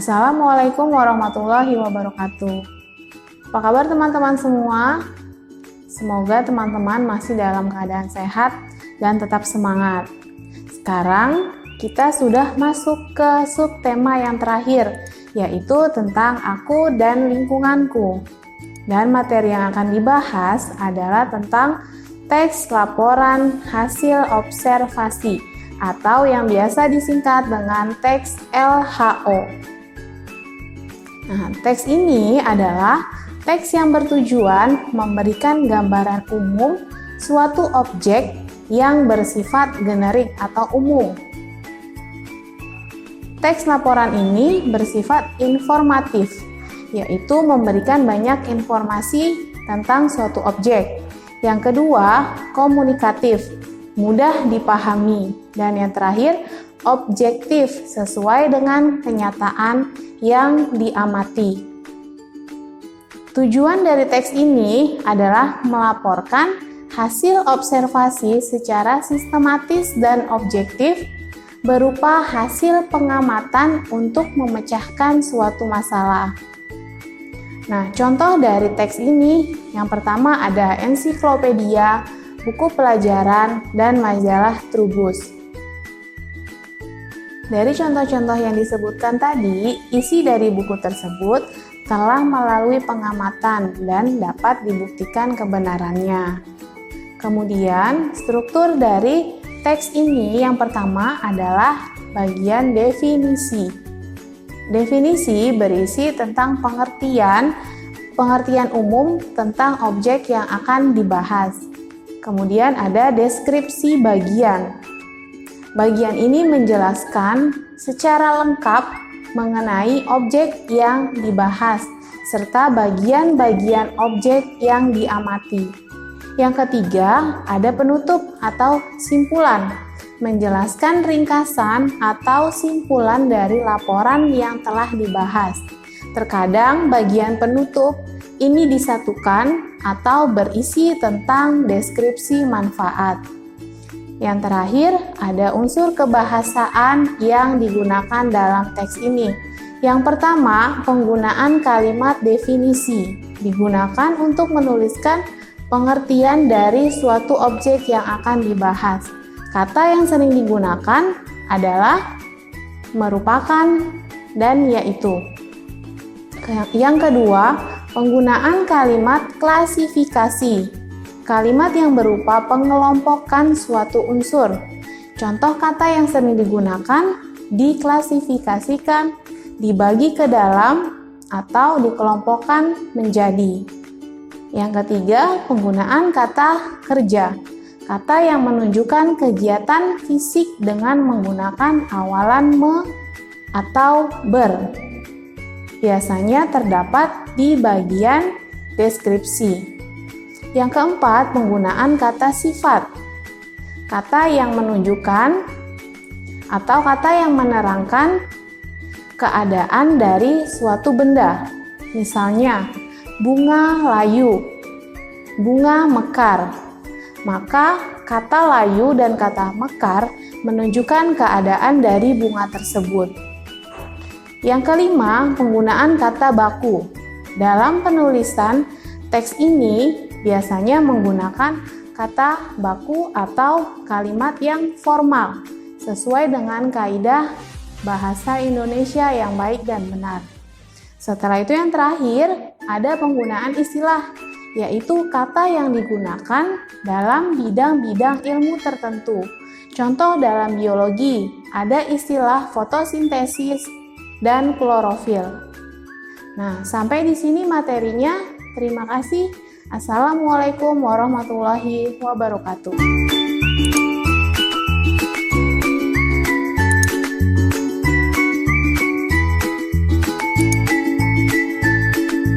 Assalamualaikum warahmatullahi wabarakatuh. Apa kabar teman-teman semua? Semoga teman-teman masih dalam keadaan sehat dan tetap semangat. Sekarang kita sudah masuk ke subtema yang terakhir, yaitu tentang aku dan lingkunganku. Dan materi yang akan dibahas adalah tentang teks laporan hasil observasi atau yang biasa disingkat dengan teks LHO. Nah, teks ini adalah teks yang bertujuan memberikan gambaran umum suatu objek yang bersifat generik atau umum. Teks laporan ini bersifat informatif, yaitu memberikan banyak informasi tentang suatu objek. Yang kedua, komunikatif, mudah dipahami. Dan yang terakhir, objektif, sesuai dengan kenyataan yang diamati. Tujuan dari teks ini adalah melaporkan hasil observasi secara sistematis dan objektif berupa hasil pengamatan untuk memecahkan suatu masalah. Nah, contoh dari teks ini yang pertama ada ensiklopedia, buku pelajaran, dan majalah Trubus. Dari contoh-contoh yang disebutkan tadi, isi dari buku tersebut telah melalui pengamatan dan dapat dibuktikan kebenarannya. Kemudian, struktur dari teks ini yang pertama adalah bagian definisi. Definisi berisi tentang pengertian umum tentang objek yang akan dibahas. Kemudian ada deskripsi bagian. Bagian ini menjelaskan secara lengkap mengenai objek yang dibahas, serta bagian-bagian objek yang diamati. Yang ketiga, ada penutup atau simpulan, menjelaskan ringkasan atau simpulan dari laporan yang telah dibahas. Terkadang bagian penutup ini disatukan atau berisi tentang deskripsi manfaat. Yang terakhir, ada unsur kebahasaan yang digunakan dalam teks ini. Yang pertama, penggunaan kalimat definisi digunakan untuk menuliskan pengertian dari suatu objek yang akan dibahas. Kata yang sering digunakan adalah merupakan dan yaitu. Yang kedua, penggunaan kalimat klasifikasi. Kalimat yang berupa pengelompokan suatu unsur. Contoh kata yang sering digunakan diklasifikasikan, dibagi ke dalam, atau dikelompokkan menjadi. Yang ketiga, penggunaan kata kerja. Kata yang menunjukkan kegiatan fisik dengan menggunakan awalan me atau ber. Biasanya terdapat di bagian deskripsi. Yang keempat, penggunaan kata sifat. Kata yang menunjukkan atau kata yang menerangkan keadaan dari suatu benda. Misalnya, bunga layu, bunga mekar. Maka, kata layu dan kata mekar menunjukkan keadaan dari bunga tersebut. Yang kelima, penggunaan kata baku. Dalam penulisan teks ini biasanya menggunakan kata baku atau kalimat yang formal sesuai dengan kaidah bahasa Indonesia yang baik dan benar. Setelah itu yang terakhir ada penggunaan istilah, yaitu kata yang digunakan dalam bidang-bidang ilmu tertentu. Contoh dalam biologi ada istilah fotosintesis dan klorofil. Nah, sampai di sini materinya. Terima kasih. Assalamualaikum warahmatullahi wabarakatuh.